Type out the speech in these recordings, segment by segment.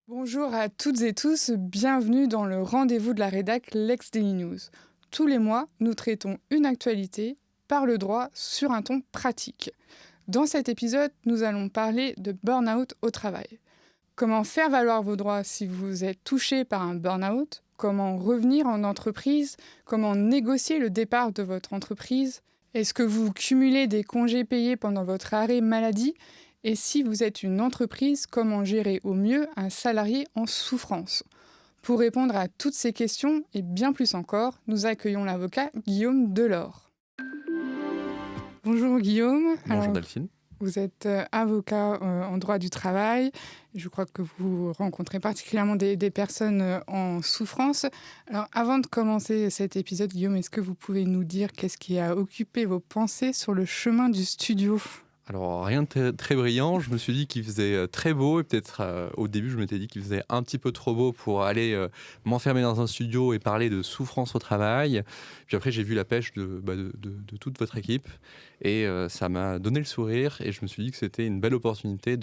Bonjour à toutes et tous, bienvenue dans le rendez-vous de la rédac Lex Daily News. Tous les mois, nous traitons une actualité par le droit sur un ton pratique. Dans cet épisode, nous allons parler de burn-out au travail. Comment faire valoir vos droits si vous êtes touché par un burn-out? Comment revenir en entreprise? Comment négocier le départ de votre entreprise? Est-ce que vous cumulez des congés payés pendant votre arrêt maladie? Et si vous êtes une entreprise, comment gérer au mieux un salarié en souffrance? Pour répondre à toutes ces questions et bien plus encore, nous accueillons l'avocat Guillaume Delors. Bonjour Guillaume. Bonjour Delphine. Vous êtes avocat en droit du travail. Je crois que vous rencontrez particulièrement des personnes en souffrance. Alors, avant de commencer cet épisode, Guillaume, est-ce que vous pouvez nous dire qu'est-ce qui a occupé vos pensées sur le chemin du studio ? Alors rien de très brillant, je me suis dit qu'il faisait très beau et peut-être au début je m'étais dit qu'il faisait un petit peu trop beau pour aller m'enfermer dans un studio et parler de souffrance au travail. Puis après j'ai vu la pêche de toute votre équipe et ça m'a donné le sourire et je me suis dit que c'était une belle opportunité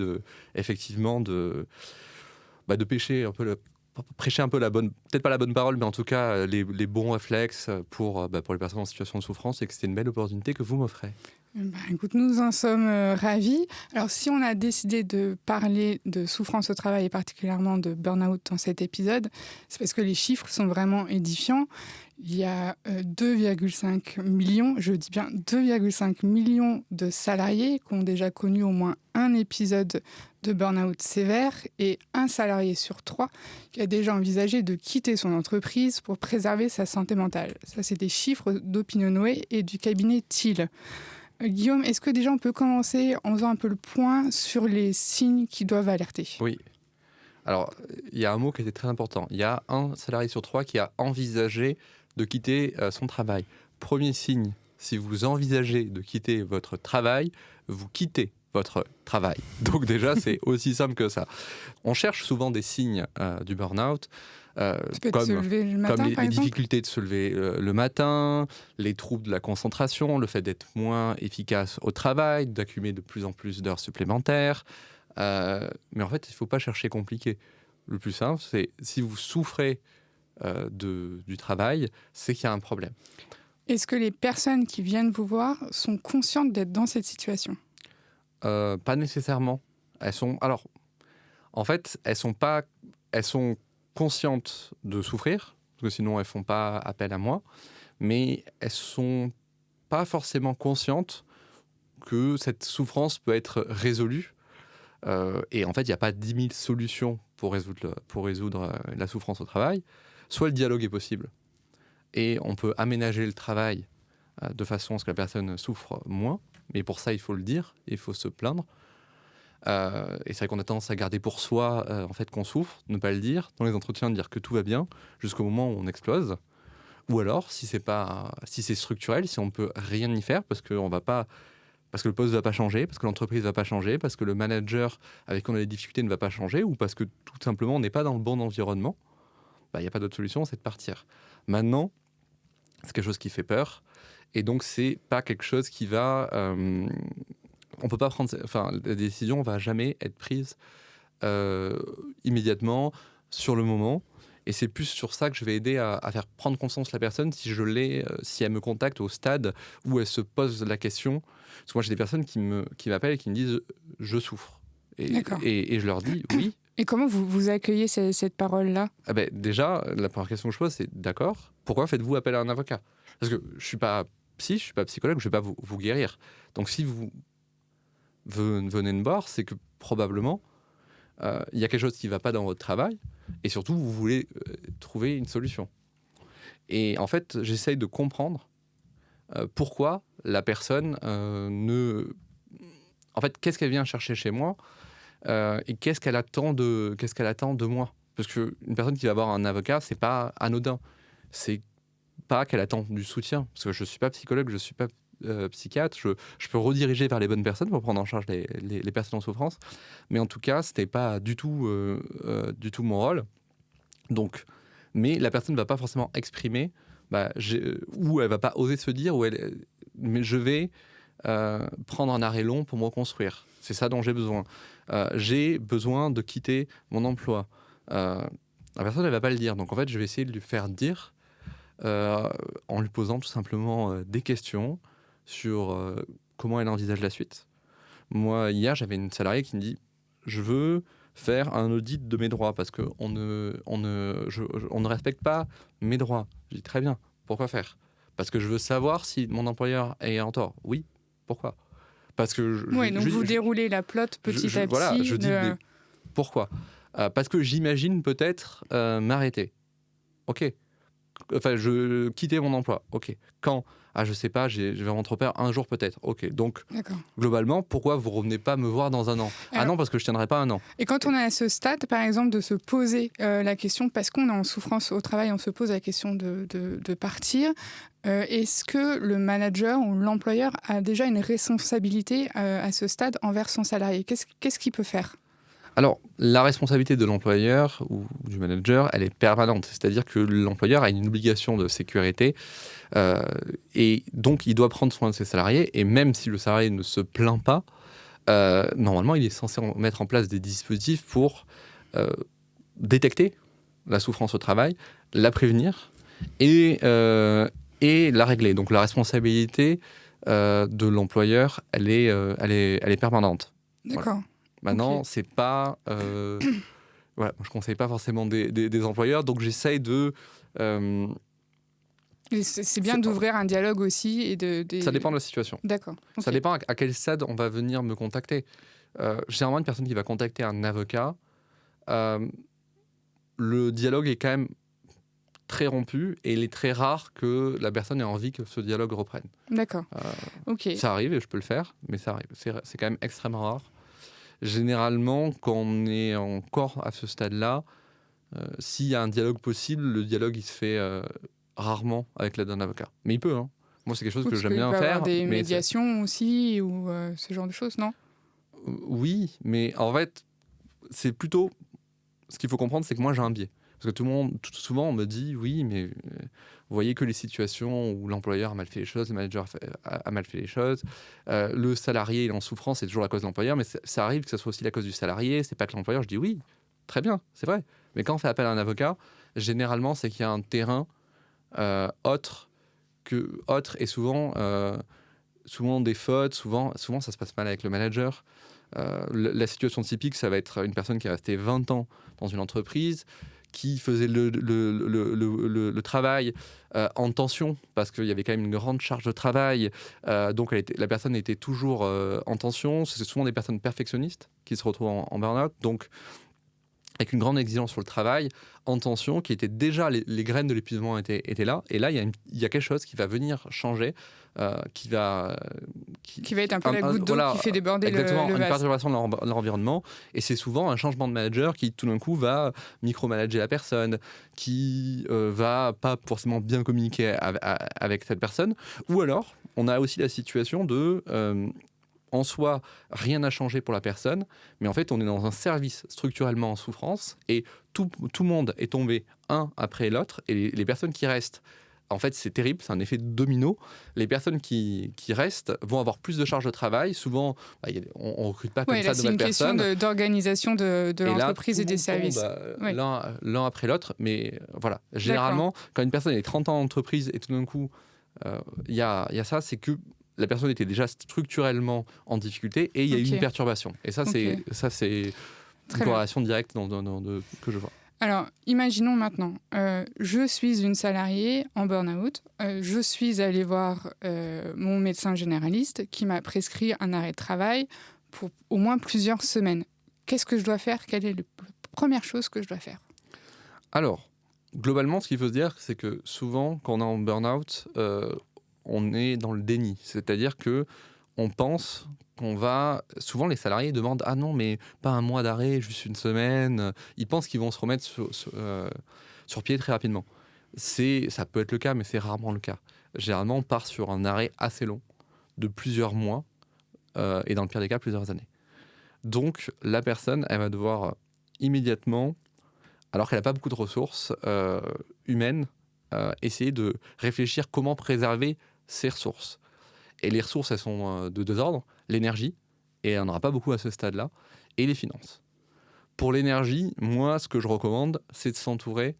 effectivement de pêcher un peu prêcher un peu la bonne, peut-être pas la bonne parole, mais en tout cas les bons réflexes pour les personnes en situation de souffrance et que c'était une belle opportunité que vous m'offrez. Écoute, nous en sommes ravis. Alors, si on a décidé de parler de souffrance au travail et particulièrement de burn-out dans cet épisode, c'est parce que les chiffres sont vraiment édifiants. Il y a 2,5 millions, je dis bien 2,5 millions de salariés qui ont déjà connu au moins un épisode de burn-out sévère et un salarié sur 3 qui a déjà envisagé de quitter son entreprise pour préserver sa santé mentale. Ça, c'est des chiffres d'Opinionway et du cabinet Thiel. Guillaume, est-ce que déjà on peut commencer en faisant un peu le point sur les signes qui doivent alerter ? Oui. Alors, il y a un mot qui était très important. Il y a un salarié sur 3 qui a envisagé de quitter son travail. Premier signe, si vous envisagez de quitter votre travail, vous quittez votre travail. Donc déjà, c'est aussi simple que ça. On cherche souvent des signes du burn-out, comme se lever le matin, les difficultés de se lever le matin, les troubles de la concentration, le fait d'être moins efficace au travail, d'accumuler de plus en plus d'heures supplémentaires. Mais en fait, il ne faut pas chercher compliqué. Le plus simple, c'est si vous souffrez du travail, c'est qu'il y a un problème. Est-ce que les personnes qui viennent vous voir sont conscientes d'être dans cette situation ? Pas nécessairement. Elles sont conscientes de souffrir, parce que sinon elles font pas appel à moi, mais elles sont pas forcément conscientes que cette souffrance peut être résolue. Et en fait, il n'y a pas 10 000 solutions pour résoudre la souffrance au travail. Soit le dialogue est possible, et on peut aménager le travail de façon à ce que la personne souffre moins, mais pour ça, il faut le dire, il faut se plaindre. Et c'est vrai qu'on a tendance à garder pour soi en fait, qu'on souffre, ne pas le dire, dans les entretiens, dire que tout va bien, jusqu'au moment où on explose. Ou alors, si c'est structurel, si on ne peut rien y faire, parce que le poste ne va pas changer, parce que l'entreprise ne va pas changer, parce que le manager avec qui on a des difficultés ne va pas changer, ou parce que tout simplement on n'est pas dans le bon environnement, il n'y a pas d'autre solution, c'est de partir. Maintenant, c'est quelque chose qui fait peur, et donc c'est pas quelque chose qui va... on peut pas prendre... Enfin, la décision ne va jamais être prise immédiatement, sur le moment, et c'est plus sur ça que je vais aider à faire prendre conscience la personne si elle me contacte au stade où elle se pose la question. Parce que moi, j'ai des personnes qui m'appellent et qui me disent « je souffre ». Et je leur dis « oui ». Et comment vous accueillez cette parole-là ? Déjà, la première question que je pose, c'est « d'accord, pourquoi faites-vous appel à un avocat ?» Parce que je ne suis pas psy, je ne suis pas psychologue, je ne vais pas vous guérir. Donc si vous venez me voir, c'est que probablement, il y a quelque chose qui ne va pas dans votre travail, et surtout, vous voulez trouver une solution. Et en fait, j'essaye de comprendre pourquoi la personne En fait, qu'est-ce qu'elle vient chercher chez moi et qu'est-ce qu'elle attend de moi. Parce qu'une personne qui va voir un avocat, c'est pas anodin. C'est pas qu'elle attend du soutien. Parce que je suis pas psychologue, je suis pas psychiatre. Je peux rediriger vers les bonnes personnes pour prendre en charge les personnes en souffrance. Mais en tout cas, c'était pas du tout mon rôle. Donc, mais la personne ne va pas forcément exprimer, ou elle va pas oser se dire, mais je vais prendre un arrêt long pour me reconstruire. C'est ça dont j'ai besoin. J'ai besoin de quitter mon emploi. la personne, elle va pas le dire. Donc, en fait, je vais essayer de lui faire dire en lui posant tout simplement des questions sur comment elle envisage la suite. Moi, hier, j'avais une salariée qui me dit « Je veux faire un audit de mes droits parce qu'on ne respecte pas mes droits. » Je dis « Très bien, pourquoi faire ? Parce que je veux savoir si mon employeur est en tort. » Oui, pourquoi ? Parce que Oui, donc vous déroulez la plotte petit à petit. Voilà, je dis mais pourquoi ? Parce que j'imagine peut-être m'arrêter. Ok. Enfin, je quitter mon emploi. Ok. Quand ? Ah, je sais pas, je vais rentrer au père un jour peut-être. Ok. Donc, globalement, pourquoi vous revenez pas me voir dans un an ? Ah non, parce que je tiendrai pas un an. Et quand on est à ce stade, par exemple, de se poser la question, parce qu'on est en souffrance au travail, on se pose la question de partir. Est-ce que le manager ou l'employeur a déjà une responsabilité à ce stade envers son salarié ? Qu'est-ce qu'il peut faire ? Alors, la responsabilité de l'employeur ou du manager, elle est permanente. C'est-à-dire que l'employeur a une obligation de sécurité et donc il doit prendre soin de ses salariés. Et même si le salarié ne se plaint pas, normalement, il est censé mettre en place des dispositifs pour détecter la souffrance au travail, la prévenir et la régler. Donc, la responsabilité de l'employeur, elle est permanente. D'accord. Voilà. Maintenant, c'est pas... voilà, je ne conseille pas forcément des employeurs, donc j'essaye de... c'est bien d'ouvrir un dialogue aussi. Ça dépend de la situation. D'accord. Okay. Ça dépend à quel stade on va venir me contacter. Généralement, une personne qui va contacter un avocat, le dialogue est quand même très rompu et il est très rare que la personne ait envie que ce dialogue reprenne. D'accord. Ok. Ça arrive et je peux le faire, mais ça arrive. C'est quand même extrêmement rare. Généralement, quand on est encore à ce stade-là, s'il y a un dialogue possible, le dialogue il se fait rarement avec l'aide d'un avocat. Mais il peut, hein. Moi, c'est quelque chose que j'aime bien faire. Il peut y avoir des médiations aussi ou ce genre de choses, non ? Oui, mais en fait, c'est plutôt... Ce qu'il faut comprendre, c'est que moi, j'ai un biais. Parce que souvent, on me dit, oui, mais vous voyez que les situations où l'employeur a mal fait les choses, le manager a mal fait les choses, le salarié il est en souffrance, c'est toujours la cause de l'employeur, mais ça arrive que ce soit aussi la cause du salarié, c'est pas que l'employeur. Je dis oui, très bien, c'est vrai. Mais quand on fait appel à un avocat, généralement, c'est qu'il y a un terrain autre et souvent des fautes, souvent ça se passe mal avec le manager. La situation typique, ça va être une personne qui est restée 20 ans dans une entreprise, qui faisait le travail en tension, parce qu'il y avait quand même une grande charge de travail. Donc la personne était toujours en tension. C'est souvent des personnes perfectionnistes qui se retrouvent en burn-out. Donc, avec une grande exigence sur le travail, en tension, qui était déjà, les graines de l'épuisement étaient là. Et là, il y a quelque chose qui va venir changer, qui va être un peu la goutte d'eau qui fait déborder exactement, le vase. Une perturbation de leur environnement. Et c'est souvent un changement de manager qui, tout d'un coup, va micromanager la personne, qui va pas forcément bien communiquer avec cette personne. Ou alors, on a aussi la situation de... en soi, rien n'a changé pour la personne, mais en fait, on est dans un service structurellement en souffrance et tout le monde est tombé un après l'autre et les personnes qui restent, en fait, c'est terrible, c'est un effet domino. Les personnes qui restent vont avoir plus de charges de travail. Souvent, on ne recrute pas comme ça de nouvelles personnes. C'est une question d'organisation de l'entreprise et des services. L'un après l'autre, mais voilà. Généralement, quand une personne est 30 ans en entreprise et tout d'un coup, il y a ça, c'est que la personne était déjà structurellement en difficulté et il y a eu une perturbation. Et ça, c'est une corrélation directe que je vois. Alors, imaginons maintenant, je suis une salariée en burn-out, je suis allée voir mon médecin généraliste qui m'a prescrit un arrêt de travail pour au moins plusieurs semaines. Qu'est-ce que je dois faire ? Quelle est la première chose que je dois faire ? Alors, globalement, ce qu'il faut se dire, c'est que souvent, quand on est en burn-out, on est dans le déni. C'est-à-dire que on pense qu'on va... Souvent, les salariés demandent « Ah non, mais pas un mois d'arrêt, juste une semaine. » Ils pensent qu'ils vont se remettre sur pied très rapidement. Ça peut être le cas, mais c'est rarement le cas. Généralement, on part sur un arrêt assez long, de plusieurs mois, et dans le pire des cas, plusieurs années. Donc, la personne, elle va devoir immédiatement, alors qu'elle n'a pas beaucoup de ressources humaines, essayer de réfléchir comment préserver ses ressources. Et les ressources, elles sont de deux ordres, l'énergie, et on n'en aura pas beaucoup à ce stade-là, et les finances. Pour l'énergie, moi, ce que je recommande, c'est de s'entourer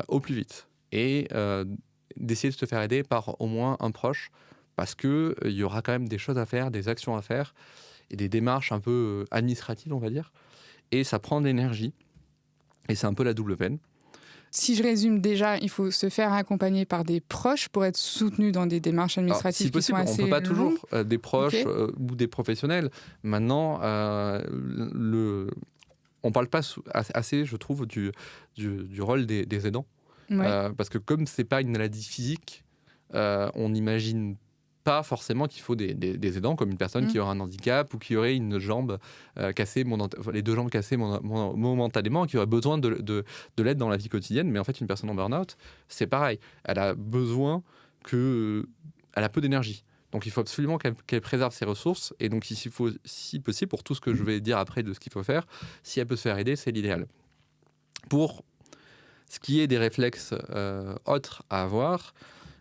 au plus vite et d'essayer de se faire aider par au moins un proche, parce qu'il y aura quand même des choses à faire, des actions à faire et des démarches un peu administratives, on va dire. Et ça prend de l'énergie et c'est un peu la double peine. Si je résume déjà, il faut se faire accompagner par des proches pour être soutenu dans des démarches Alors, administratives si qui sont possible, on ne assez peut pas longues. toujours des proches Ok. ou des professionnels. Maintenant, on ne parle pas assez, je trouve, du rôle des aidants. Ouais. Parce que comme c'est pas une maladie physique, on n'imagine pas forcément qu'il faut des aidants, comme une personne qui aurait un handicap ou qui aurait une jambe cassée, les deux jambes cassées momentanément, qui aurait besoin de l'aide dans la vie quotidienne. Mais en fait, une personne en burn-out, c'est pareil. Elle a besoin elle a peu d'énergie. Donc il faut absolument qu'elle préserve ses ressources. Et donc il faut, si possible, pour tout ce que je vais dire après de ce qu'il faut faire, si elle peut se faire aider, c'est l'idéal. Pour ce qui est des réflexes autres à avoir,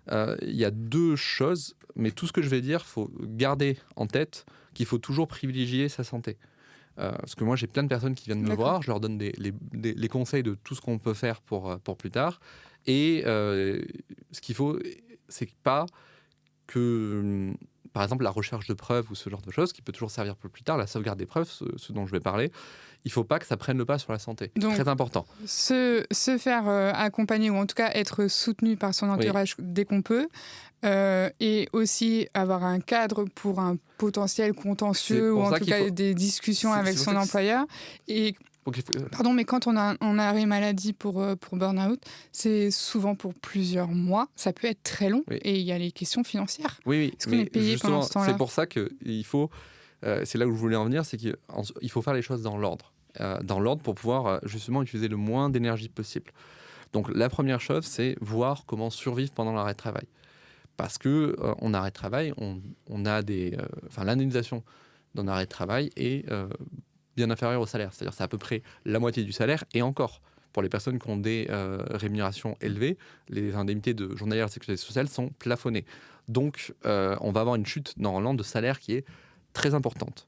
il y a deux choses, mais tout ce que je vais dire, il faut garder en tête qu'il faut toujours privilégier sa santé. Parce que moi, j'ai plein de personnes qui viennent me voir, je leur donne les conseils de tout ce qu'on peut faire pour plus tard. Et ce qu'il faut, c'est pas que, par exemple, la recherche de preuves ou ce genre de choses, qui peut toujours servir pour plus tard, la sauvegarde des preuves, ce dont je vais parler, il ne faut pas que ça prenne le pas sur la santé. Donc, très important. Se faire accompagner, ou en tout cas être soutenu par son entourage dès qu'on peut, et aussi avoir un cadre pour un potentiel contentieux, ou en tout cas des discussions avec son employeur. Et pardon, mais quand on a un arrêt maladie pour burn-out, c'est souvent pour plusieurs mois. Ça peut être très long, et il y a les questions financières. Oui, est-ce qu'on est payé pendant ce temps-là ? C'est pour ça qu'il faut, c'est là où je voulais en venir, c'est qu'il faut faire les choses dans l'ordre. Pour pouvoir justement utiliser le moins d'énergie possible. Donc la première chose, c'est voir comment survivre pendant l'arrêt de travail. Parce que en arrêt de travail, on a l'indemnisation d'un arrêt de travail est bien inférieure au salaire. C'est-à-dire c'est à peu près la moitié du salaire, et encore. Pour les personnes qui ont des rémunérations élevées, les indemnités de journalières de sécurité sociale sont plafonnées. Donc, on va avoir une chute normalement de salaire qui est très importante.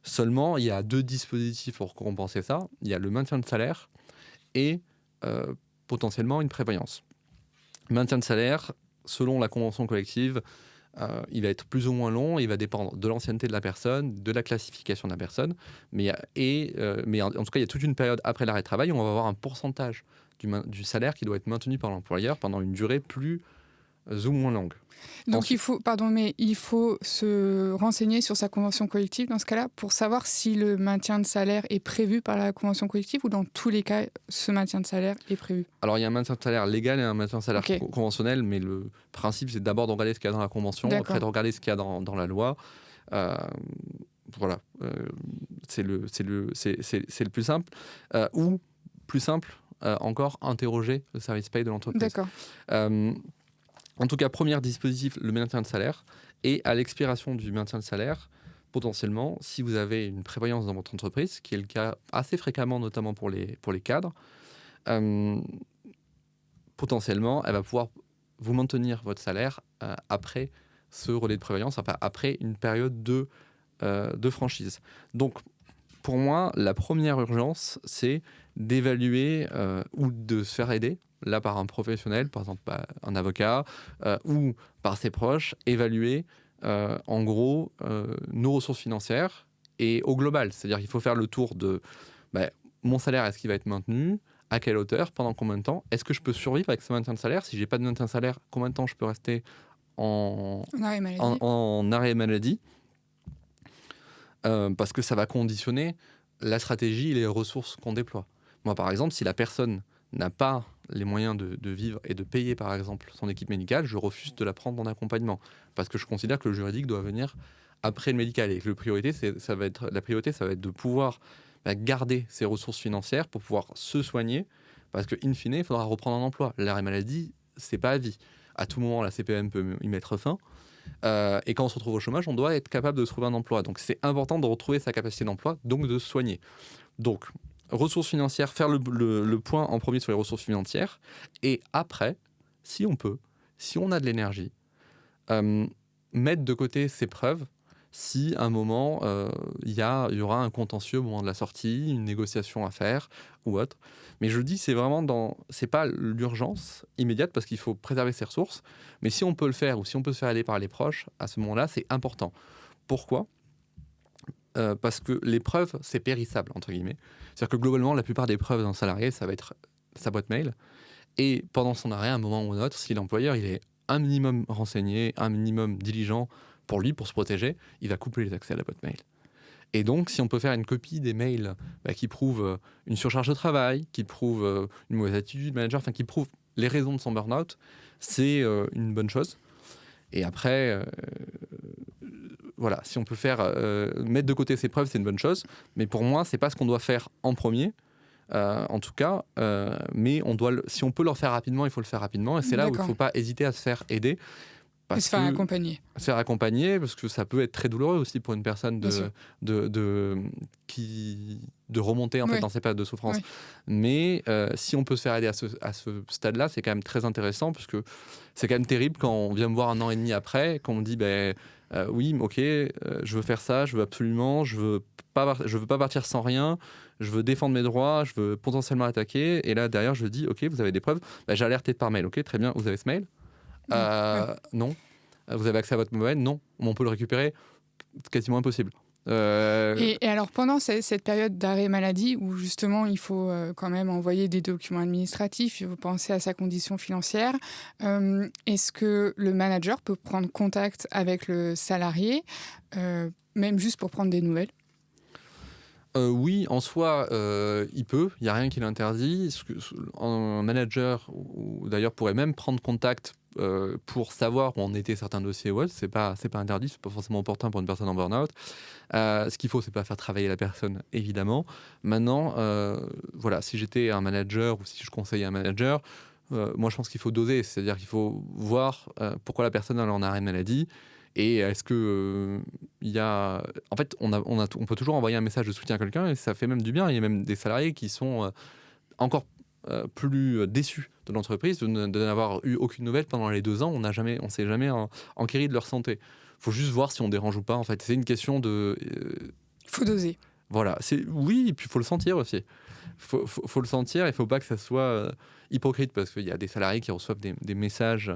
Seulement, il y a deux dispositifs pour compenser ça. Il y a le maintien de salaire et potentiellement une prévoyance. Maintien de salaire, selon la convention collective, il va être plus ou moins long, il va dépendre de l'ancienneté de la personne, de la classification de la personne, mais en tout cas, il y a toute une période après l'arrêt de travail où on va avoir un pourcentage du salaire qui doit être maintenu par l'employeur pendant une durée plus ou moins longue. Donc il faut se renseigner sur sa convention collective dans ce cas-là pour savoir si le maintien de salaire est prévu par la convention collective, ou dans tous les cas, ce maintien de salaire est prévu. Alors il y a un maintien de salaire légal et un maintien de salaire conventionnel, mais le principe c'est d'abord de regarder ce qu'il y a dans la convention, après de regarder ce qu'il y a dans la loi. Voilà, c'est le plus simple. Ou plus simple encore, interroger le service paye de l'entreprise. D'accord. En tout cas, premier dispositif, le maintien de salaire. Et à l'expiration du maintien de salaire, potentiellement, si vous avez une prévoyance dans votre entreprise, qui est le cas assez fréquemment, notamment pour les cadres, potentiellement, elle va pouvoir vous maintenir votre salaire après ce relais de prévoyance, enfin après une période de franchise. Donc, pour moi, la première urgence, c'est d'évaluer ou de se faire aider, là par un professionnel, par exemple un avocat, ou par ses proches, évaluer en gros nos ressources financières et au global. C'est-à-dire qu'il faut faire le tour de mon salaire, est-ce qu'il va être maintenu ? À quelle hauteur ? Pendant combien de temps ? Est-ce que je peux survivre avec ce maintien de salaire ? Si j'ai pas de maintien de salaire, combien de temps je peux rester en arrêt maladie ? Parce que ça va conditionner la stratégie et les ressources qu'on déploie. Moi, par exemple, si la personne n'a pas les moyens de vivre et de payer, par exemple, son équipe médicale, je refuse de la prendre en accompagnement. Parce que je considère que le juridique doit venir après le médical. Et que la priorité, ça va être de pouvoir garder ses ressources financières pour pouvoir se soigner. Parce qu'in fine, il faudra reprendre un emploi. L'arrêt maladie, c'est pas à vie. À tout moment, la CPM peut y mettre fin. Et quand on se retrouve au chômage, on doit être capable de trouver un emploi. Donc c'est important de retrouver sa capacité d'emploi, donc de se soigner. Donc, ressources financières, faire le point en premier sur les ressources financières. Et après, si on peut, si on a de l'énergie, mettre de côté ses preuves, si à un moment, il y aura un contentieux au moment de la sortie, une négociation à faire ou autre. Mais je dis, c'est pas l'urgence immédiate parce qu'il faut préserver ses ressources. Mais si on peut le faire ou si on peut se faire aider par les proches, à ce moment-là, c'est important. Pourquoi ? Parce que les preuves, c'est périssable, entre guillemets. C'est-à-dire que globalement, la plupart des preuves d'un salarié, ça va être sa boîte mail. Et pendant son arrêt, à un moment ou un autre, si l'employeur il est un minimum renseigné, un minimum diligent pour lui, pour se protéger, il va couper les accès à la boîte mail. Et donc, si on peut faire une copie des mails qui prouvent une surcharge de travail, qui prouvent une mauvaise attitude du manager, enfin qui prouvent les raisons de son burn-out, c'est une bonne chose. Et après, voilà, si on peut mettre de côté ces preuves, c'est une bonne chose. Mais pour moi, c'est pas ce qu'on doit faire en premier. En tout cas, mais si on peut le faire rapidement, il faut le faire rapidement. Et c'est là où il ne faut pas hésiter à se faire aider. Et se faire accompagner. Se faire accompagner, parce que ça peut être très douloureux aussi pour une personne de remonter en fait, dans ces périodes de souffrance. Oui. Mais si on peut se faire aider à ce stade-là, c'est quand même très intéressant, parce que c'est quand même terrible quand on vient me voir 1 an et demi après, quand on me dit oui, ok, je veux faire ça, je veux absolument, je veux pas partir sans rien, je veux défendre mes droits, je veux potentiellement attaquer. Et là, derrière, je dis, ok, vous avez des preuves, j'ai alerté par mail, ok, très bien, vous avez ce mail ? Non. Vous avez accès à votre mobile ? Non. On peut le récupérer ? Quasiment impossible. Et alors, pendant cette période d'arrêt maladie, où justement il faut quand même envoyer des documents administratifs, il faut penser à sa condition financière, est-ce que le manager peut prendre contact avec le salarié, même juste pour prendre des nouvelles ? Oui, en soi, il peut. Il n'y a rien qui l'interdit. Un manager, ou d'ailleurs, pourrait même prendre contact pour savoir où en étaient certains dossiers. Ouais, c'est pas interdit, c'est pas forcément opportun pour une personne en burn-out. Ce qu'il faut, c'est pas faire travailler la personne, évidemment. Maintenant, voilà, si j'étais un manager ou si je conseillais un manager, moi, je pense qu'il faut doser. C'est-à-dire qu'il faut voir pourquoi la personne elle est en arrêt maladie. Et est-ce que y a... En fait, on peut toujours envoyer un message de soutien à quelqu'un et ça fait même du bien. Il y a même des salariés qui sont encore plus déçus de l'entreprise de n'avoir eu aucune nouvelle pendant les 2 ans. On ne s'est jamais enquéri de leur santé. Il faut juste voir si on dérange ou pas. En fait, c'est une question de... faut doser. Voilà. Oui, et puis il faut le sentir aussi. Faut le sentir. Il ne faut pas que ça soit hypocrite, parce qu'il y a des salariés qui reçoivent des messages...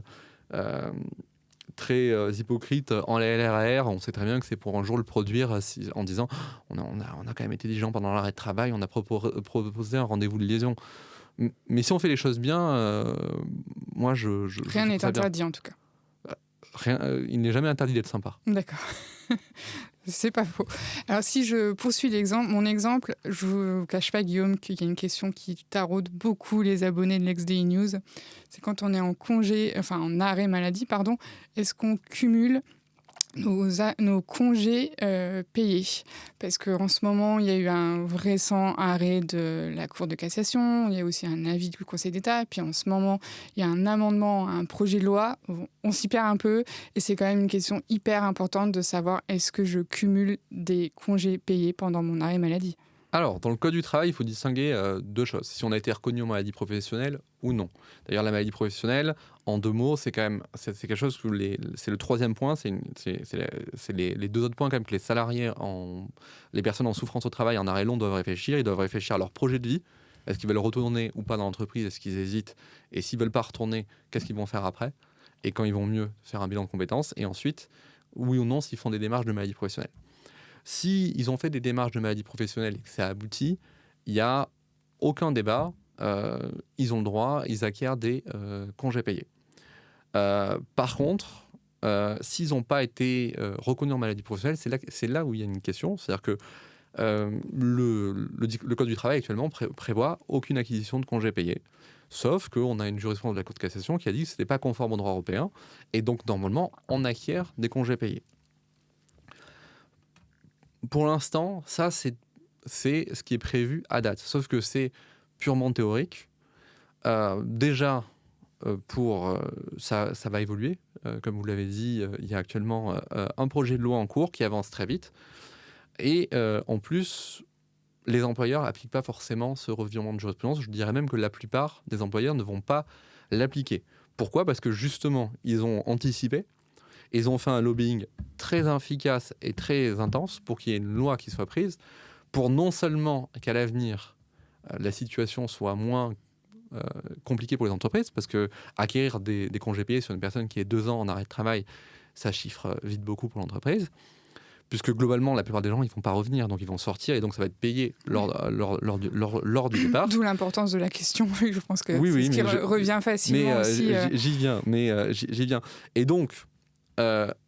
très hypocrite en la LRR. On sait très bien que c'est pour un jour le produire en disant on a quand même été diligent pendant l'arrêt de travail, on a proposé un rendez-vous de liaison. Mais si on fait les choses bien, moi rien n'est interdit en tout cas. Il n'est jamais interdit d'être sympa. D'accord. C'est pas faux. Alors, si je poursuis mon exemple, je ne vous cache pas, Guillaume, qu'il y a une question qui taraude beaucoup les abonnés de l'Ex-Daily News. C'est quand on est en arrêt maladie, est-ce qu'on cumule nos congés payés? Parce qu'en ce moment, il y a eu un récent arrêt de la Cour de cassation, il y a aussi un avis du Conseil d'État, puis en ce moment, il y a un amendement à un projet de loi. On s'y perd un peu, et c'est quand même une question hyper importante de savoir est-ce que je cumule des congés payés pendant mon arrêt maladie? Alors, dans le Code du travail, il faut distinguer 2 choses. Si on a été reconnu en maladie professionnelle ou non. D'ailleurs, la maladie professionnelle, en 2 mots, c'est quelque chose que c'est le 3e point. C'est les 2 autres points quand même que les salariés, les personnes en souffrance au travail, en arrêt long, doivent réfléchir. Ils doivent réfléchir à leur projet de vie. Est-ce qu'ils veulent retourner ou pas dans l'entreprise? Est-ce qu'ils hésitent? Et s'ils ne veulent pas retourner, qu'est-ce qu'ils vont faire après? Et quand ils vont mieux, faire un bilan de compétences. Et ensuite, oui ou non, s'ils font des démarches de maladie professionnelle. S'ils ont fait des démarches de maladie professionnelle et que ça aboutit, il n'y a aucun débat. Ils ont le droit, ils acquièrent des congés payés. Par contre, s'ils n'ont pas été reconnus en maladie professionnelle, c'est là où il y a une question. C'est-à-dire que le Code du travail actuellement prévoit aucune acquisition de congés payés. Sauf qu'on a une jurisprudence de la Cour de cassation qui a dit que ce n'était pas conforme au droit européen. Et donc, normalement, on acquiert des congés payés. Pour l'instant, ça, c'est ce qui est prévu à date. Sauf que c'est purement théorique. Déjà, ça va évoluer. Comme vous l'avez dit, il y a actuellement un projet de loi en cours qui avance très vite. Et en plus, les employeurs n'appliquent pas forcément ce revirement de jurisprudence. Je dirais même que la plupart des employeurs ne vont pas l'appliquer. Pourquoi ? Parce que justement, ils ont anticipé. Ils ont fait un lobbying très efficace et très intense pour qu'il y ait une loi qui soit prise, pour non seulement qu'à l'avenir, la situation soit moins compliquée pour les entreprises, parce que acquérir des congés payés sur une personne qui est 2 ans en arrêt de travail, ça chiffre vite beaucoup pour l'entreprise, puisque globalement, la plupart des gens, ils ne vont pas revenir, donc ils vont sortir, et donc ça va être payé lors du départ. D'où l'importance de la question, je pense que oui, c'est oui, ce qui revient facilement aussi. J'y viens. Et donc,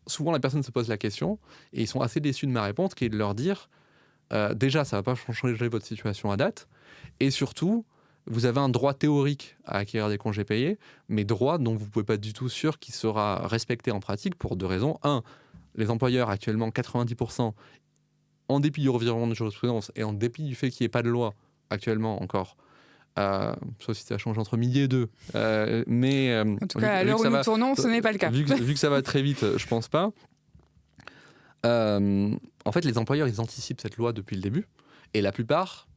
souvent, la personne se pose la question, et ils sont assez déçus de ma réponse, qui est de leur dire, déjà, ça ne va pas changer votre situation à date, et surtout, vous avez un droit théorique à acquérir des congés payés, mais droit dont vous ne pouvez pas du tout sûr qu'il sera respecté en pratique pour 2 raisons. Un, les employeurs actuellement, 90%, en dépit du revirement de jurisprudence et en dépit du fait qu'il n'y ait pas de loi actuellement encore, sauf si ça a changé entre midi et 2. Mais en tout cas, à l'heure où nous tournons, ce n'est pas le cas. Vu que ça va très vite, je ne pense pas. En fait, les employeurs, ils anticipent cette loi depuis le début. Et la plupart,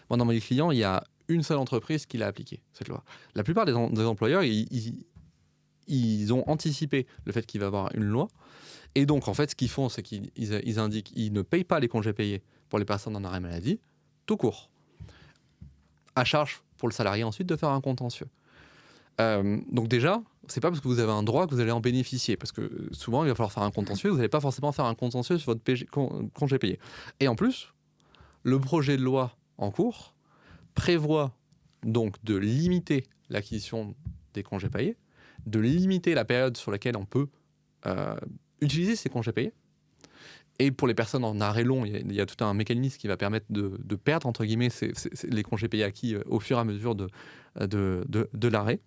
moi, dans mes clients, il y a une seule entreprise qui l'a appliquée, cette loi. La plupart des employeurs, ils ont anticipé le fait qu'il va y avoir une loi. Et donc, en fait, ce qu'ils font, c'est qu'ils indiquent qu'ils ne payent pas les congés payés pour les personnes en arrêt maladie, tout court. À charge pour le salarié ensuite de faire un contentieux. Donc déjà, c'est pas parce que vous avez un droit que vous allez en bénéficier, parce que souvent, il va falloir faire un contentieux, vous n'allez pas forcément faire un contentieux sur votre congé payé. Et en plus, le projet de loi en cours prévoit donc de limiter l'acquisition des congés payés, de limiter la période sur laquelle on peut utiliser ces congés payés. Et pour les personnes en arrêt long, il y a tout un mécanisme qui va permettre de perdre, entre guillemets, les congés payés acquis au fur et à mesure de l'arrêt.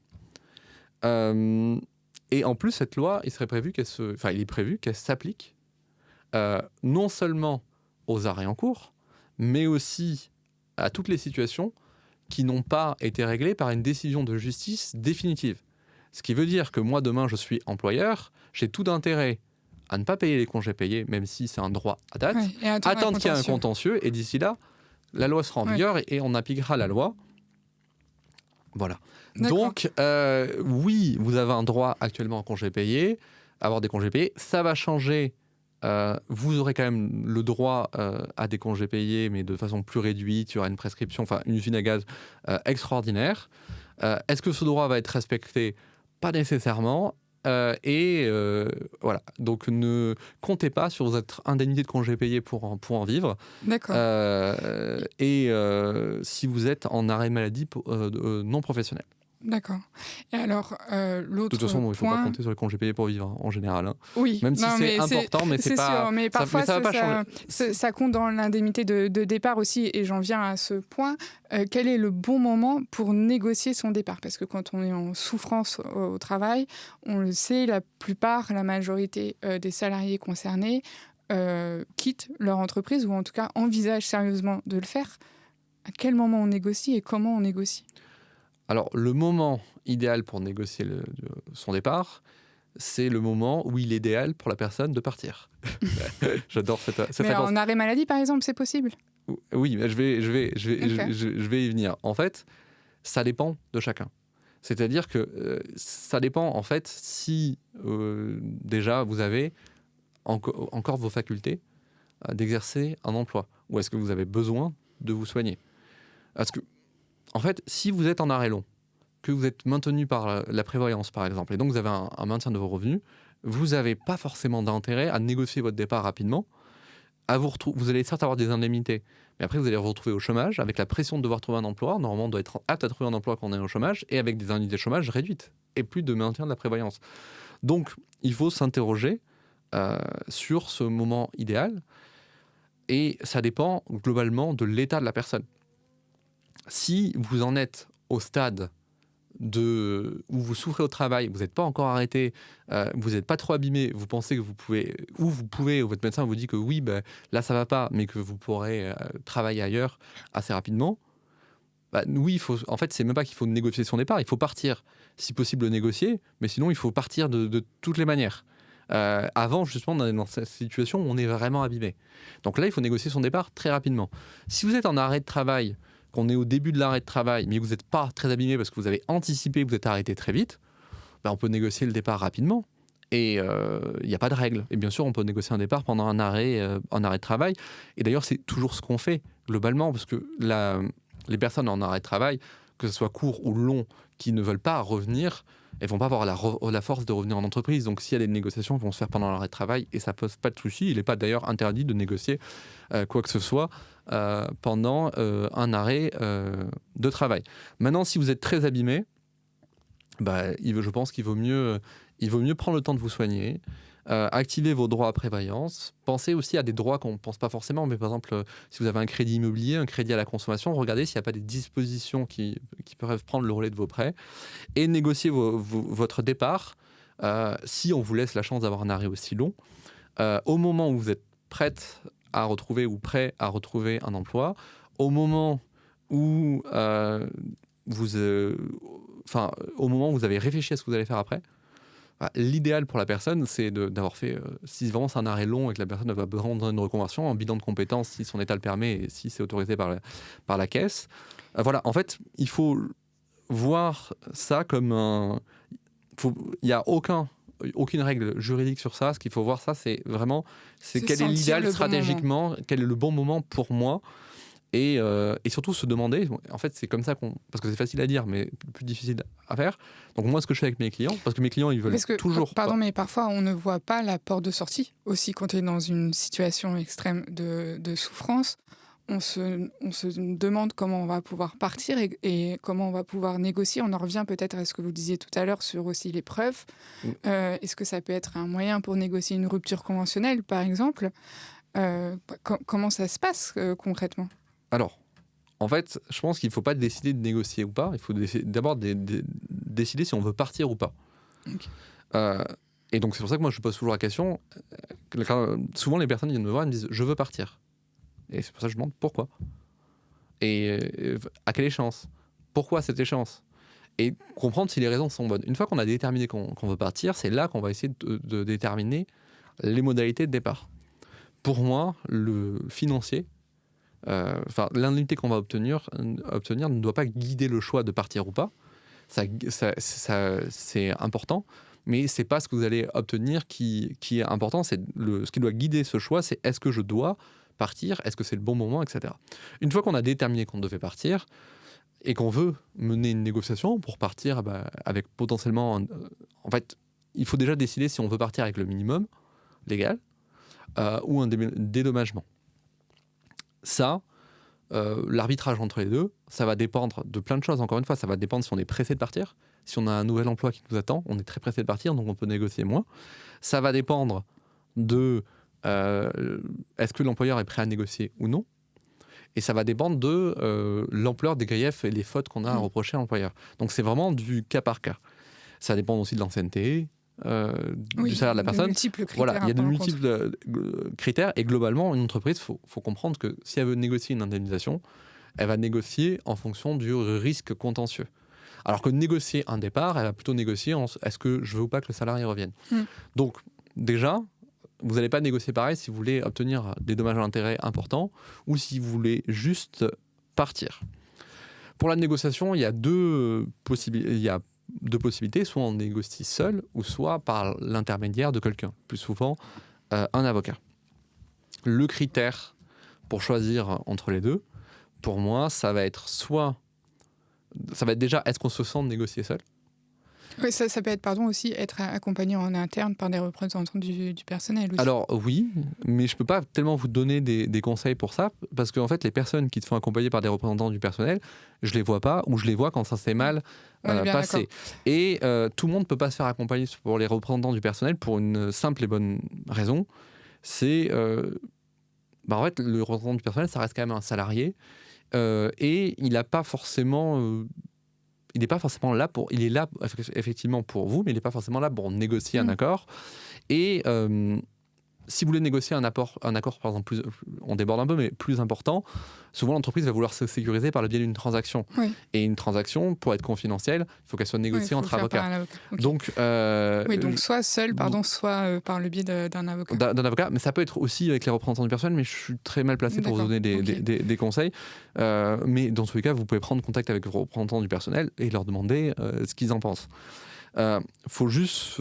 Et en plus, cette loi, il est prévu qu'elle s'applique non seulement aux arrêts en cours, mais aussi à toutes les situations qui n'ont pas été réglées par une décision de justice définitive. Ce qui veut dire que moi, demain, je suis employeur, j'ai tout intérêt à ne pas payer les congés payés, même si c'est un droit à date, attendre qu'il y ait un contentieux, et d'ici là, la loi sera en vigueur et on appliquera la loi. Voilà. D'accord. Donc, oui, vous avez un droit actuellement en congés payés, avoir des congés payés. Ça va changer. Vous aurez quand même le droit à des congés payés, mais de façon plus réduite. Il y aura une prescription, enfin une usine à gaz extraordinaire. Est-ce que ce droit va être respecté ? Pas nécessairement. Voilà. Donc, ne comptez pas sur votre indemnité de congés payés pour en vivre. D'accord. Si vous êtes en arrêt maladie non professionnel. D'accord. Et alors, l'autre De toute façon, il ne faut pas point... compter sur les congés payés pour vivre, en général. Hein. Oui. Même si c'est important, mais c'est pas... sûr, mais parfois, ça va pas changer. Ça compte dans l'indemnité de départ aussi, et j'en viens à ce point. Quel est le bon moment pour négocier son départ ? Parce que quand on est en souffrance au travail, on le sait, la majorité des salariés concernés quittent leur entreprise, ou en tout cas envisagent sérieusement de le faire. À quel moment on négocie et comment on négocie ? Alors, le moment idéal pour négocier son départ, c'est le moment où il est idéal pour la personne de partir. J'adore cette Mais réponse. en arrêt maladie, par exemple, c'est possible ? Oui, mais je vais y venir. En fait, ça dépend de chacun. C'est-à-dire que ça dépend, en fait, si déjà vous avez encore vos facultés d'exercer un emploi, ou est-ce que vous avez besoin de vous soigner. Parce que en fait, si vous êtes en arrêt long, que vous êtes maintenu par la prévoyance, par exemple, et donc vous avez un maintien de vos revenus, vous n'avez pas forcément d'intérêt à négocier votre départ rapidement. Vous allez certes avoir des indemnités, mais après vous allez vous retrouver au chômage, avec la pression de devoir trouver un emploi. Normalement, on doit être apte à trouver un emploi quand on est au chômage, et avec des indemnités de chômage réduites, et plus de maintien de la prévoyance. Donc, il faut s'interroger sur ce moment idéal, et ça dépend globalement de l'état de la personne. Si vous en êtes au stade où vous souffrez au travail, vous n'êtes pas encore arrêté, vous n'êtes pas trop abîmé, vous pensez que vous pouvez, ou votre médecin vous dit que oui, là ça va pas, mais que vous pourrez travailler ailleurs assez rapidement, oui, en fait, c'est même pas qu'il faut négocier son départ, il faut partir, si possible négocier, mais sinon il faut partir de toutes les manières. Avant, justement, on est dans cette situation où on est vraiment abîmé. Donc là, il faut négocier son départ très rapidement. Si vous êtes en arrêt de travail, qu'on est au début de l'arrêt de travail, mais que vous n'êtes pas très abîmé parce que vous avez anticipé que vous êtes arrêté très vite, on peut négocier le départ rapidement. Et il n'y a pas de règle. Et bien sûr, on peut négocier un départ pendant un arrêt de travail. Et d'ailleurs, c'est toujours ce qu'on fait, globalement, parce que les personnes en arrêt de travail, que ce soit court ou long, qui ne veulent pas revenir, elles ne vont pas avoir la force de revenir en entreprise. Donc, s'il y a des négociations qui vont se faire pendant l'arrêt de travail, et ça ne pose pas de souci, il n'est pas d'ailleurs interdit de négocier quoi que ce soit pendant un arrêt de travail. Maintenant, si vous êtes très abîmé, je pense qu'il vaut mieux prendre le temps de vous soigner, activer vos droits à prévoyance. Pensez aussi à des droits qu'on ne pense pas forcément, mais par exemple, si vous avez un crédit immobilier, un crédit à la consommation, regardez s'il n'y a pas des dispositions qui peuvent prendre le relais de vos prêts et négocier votre départ si on vous laisse la chance d'avoir un arrêt aussi long. Au moment où vous êtes prête à retrouver ou prêt à retrouver un emploi, au moment où au moment où vous avez réfléchi à ce que vous allez faire après, l'idéal pour la personne, c'est d'avoir fait, si vraiment c'est un arrêt long et que la personne va prendre une reconversion, un bilan de compétences si son état le permet et si c'est autorisé par la caisse. Voilà, en fait, il faut voir ça comme il n'y a aucune règle juridique sur ça. Ce qu'il faut voir, c'est vraiment quel est l'idéal stratégiquement, quel est le bon moment pour moi. Et surtout se demander, en fait c'est comme ça parce que c'est facile à dire mais plus difficile à faire. Donc moi ce que je fais avec mes clients, parce que mes clients ils veulent toujours... Pardon, mais parfois on ne voit pas la porte de sortie aussi quand on est dans une situation extrême de souffrance. On se demande comment on va pouvoir partir et comment on va pouvoir négocier. On en revient peut-être à ce que vous disiez tout à l'heure sur aussi les preuves. Est-ce que ça peut être un moyen pour négocier une rupture conventionnelle par exemple? Comment ça se passe concrètement? Alors, en fait, je pense qu'il ne faut pas décider de négocier ou pas. Il faut d'abord décider si on veut partir ou pas. Okay. Et donc, c'est pour ça que moi, je pose toujours la question. Souvent, les personnes viennent me voir et me disent « je veux partir ». Et c'est pour ça que je demande « pourquoi ?» Et à quelle échéance? Pourquoi cette échéance? Et comprendre si les raisons sont bonnes. Une fois qu'on a déterminé qu'on veut partir, c'est là qu'on va essayer de déterminer les modalités de départ. Pour moi, le financier... l'indemnité qu'on va obtenir ne doit pas guider le choix de partir ou pas. Ça, c'est important, mais c'est pas ce que vous allez obtenir qui est important. Ce qui doit guider ce choix, c'est est-ce que je dois partir, est-ce que c'est le bon moment, etc. Une fois qu'on a déterminé qu'on devait partir et qu'on veut mener une négociation pour partir avec potentiellement... en fait, il faut déjà décider si on veut partir avec le minimum légal ou un dédommagement. Ça, l'arbitrage entre les deux, ça va dépendre de plein de choses. Encore une fois, ça va dépendre si on est pressé de partir. Si on a un nouvel emploi qui nous attend, on est très pressé de partir, donc on peut négocier moins. Ça va dépendre de est-ce que l'employeur est prêt à négocier ou non. Et ça va dépendre de l'ampleur des griefs et les fautes qu'on a à reprocher à l'employeur. Donc c'est vraiment du cas par cas. Ça dépend aussi de l'ancienneté, du salaire de la personne. Voilà, il y a de multiples critères et globalement, une entreprise, faut comprendre que si elle veut négocier une indemnisation, elle va négocier en fonction du risque contentieux. Alors que négocier un départ, elle va plutôt négocier est-ce que je veux ou pas que le salarié revienne. Donc déjà, vous n'allez pas négocier pareil si vous voulez obtenir des dommages à intérêts importants ou si vous voulez juste partir. Pour la négociation, il y a deux possibilités, soit on négocie seul, ou soit par l'intermédiaire de quelqu'un, plus souvent un avocat. Le critère pour choisir entre les deux, pour moi, ça va être déjà, est-ce qu'on se sent négocier seul? Oui, ça peut être, aussi être accompagné en interne par des représentants du personnel aussi. Alors oui, mais je ne peux pas tellement vous donner des conseils pour ça, parce qu'en fait, les personnes qui te font accompagner par des représentants du personnel, je ne les vois pas, ou je les vois quand ça s'est mal passé. Et tout le monde ne peut pas se faire accompagner pour les représentants du personnel pour une simple et bonne raison, c'est... en fait, le représentant du personnel, ça reste quand même un salarié, et il n'a pas forcément... il n'est pas forcément là pour... Il est là, effectivement, pour vous, mais il n'est pas forcément là pour négocier un accord. Et si vous voulez négocier un accord, par exemple, on déborde un peu, mais plus important, souvent l'entreprise va vouloir se sécuriser par le biais d'une transaction. Oui. Et une transaction, pour être confidentielle, il faut qu'elle soit négociée entre avocats. Okay. Donc, donc soit seul, soit par le biais d'un avocat. D'un avocat, mais ça peut être aussi avec les représentants du personnel, mais je suis très mal placé pour vous donner des conseils. Mais dans tous les cas, vous pouvez prendre contact avec vos représentants du personnel et leur demander ce qu'ils en pensent. Faut juste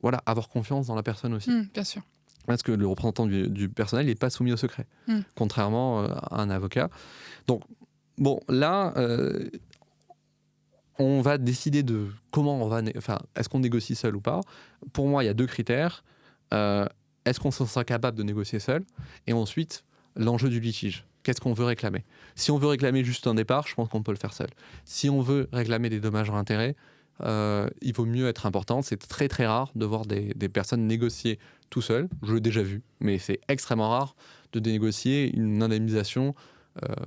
voilà, avoir confiance dans la personne aussi. Bien sûr. Parce que le représentant du personnel n'est pas soumis au secret, contrairement à un avocat. Donc, bon, là, on va décider de comment on va... est-ce qu'on négocie seul ou pas? Pour moi, il y a 2 critères. Est-ce qu'on se sent capable de négocier seul? Et ensuite, l'enjeu du litige. Qu'est-ce qu'on veut réclamer? Si on veut réclamer juste un départ, je pense qu'on peut le faire seul. Si on veut réclamer des dommages ou intérêts, il vaut mieux être important. C'est très très rare de voir des personnes négocier tout seul. Je l'ai déjà vu, mais c'est extrêmement rare de négocier une indemnisation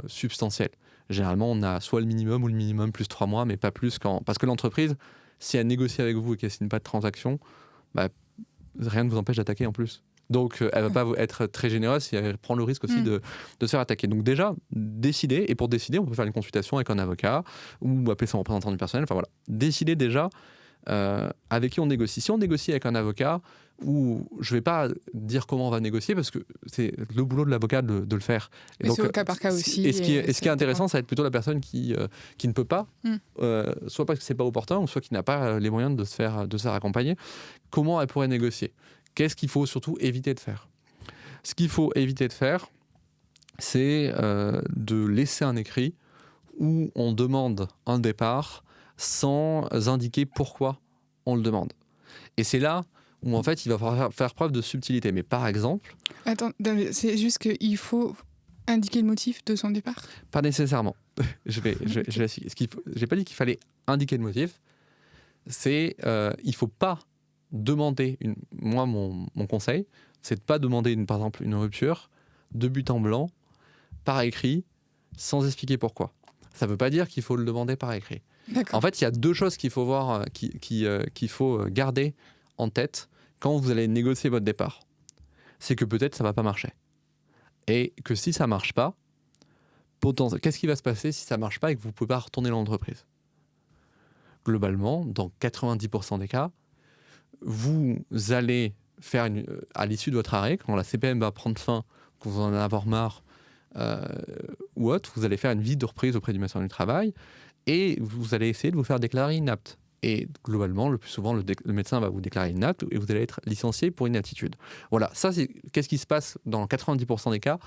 substantielle. Généralement, on a soit le minimum ou le minimum plus 3 mois, mais pas plus parce que l'entreprise, si elle négocie avec vous et qu'elle ne signe pas de transaction, rien ne vous empêche d'attaquer en plus. Donc, elle ne va pas être très généreuse si elle prend le risque aussi de se faire attaquer. Donc déjà, décider, et pour décider, on peut faire une consultation avec un avocat ou appeler son représentant du personnel. Enfin voilà, décider déjà avec qui on négocie. Si on négocie avec un avocat, je ne vais pas dire comment on va négocier parce que c'est le boulot de l'avocat de le faire. Et donc, c'est au cas par cas aussi. Et ce qui est intéressant, ça va être plutôt la personne qui ne peut pas, soit parce que ce n'est pas opportun, ou soit qui n'a pas les moyens de se faire accompagner. Comment elle pourrait négocier? Qu'est-ce qu'il faut surtout éviter de faire? Ce qu'il faut éviter de faire, c'est de laisser un écrit où on demande un départ sans indiquer pourquoi on le demande. Et c'est là où en fait il va falloir faire preuve de subtilité. Mais par exemple... Attends, c'est juste qu'il faut indiquer le motif de son départ? Pas nécessairement. Je vais j'ai pas dit qu'il fallait indiquer le motif. Il ne faut pas demander... Moi, mon conseil, c'est de ne pas demander par exemple une rupture de but en blanc, par écrit, sans expliquer pourquoi. Ça ne veut pas dire qu'il faut le demander par écrit. En fait, il y a 2 choses qu'il faut voir, qu'il faut garder en tête quand vous allez négocier votre départ. C'est que peut-être ça ne va pas marcher. Et que si ça ne marche pas, qu'est-ce qui va se passer si ça ne marche pas et que vous ne pouvez pas retourner dans l'entreprise? Globalement, dans 90% des cas, vous allez faire à l'issue de votre arrêt, quand la CPM va prendre fin, que vous en avoir marre ou autre, vous allez faire une visite de reprise auprès du médecin du travail et vous allez essayer de vous faire déclarer inapte. Et globalement, le plus souvent, le médecin va vous déclarer inapte et vous allez être licencié pour inaptitude. Voilà, ça c'est qu'est-ce qui se passe dans 90% des cas.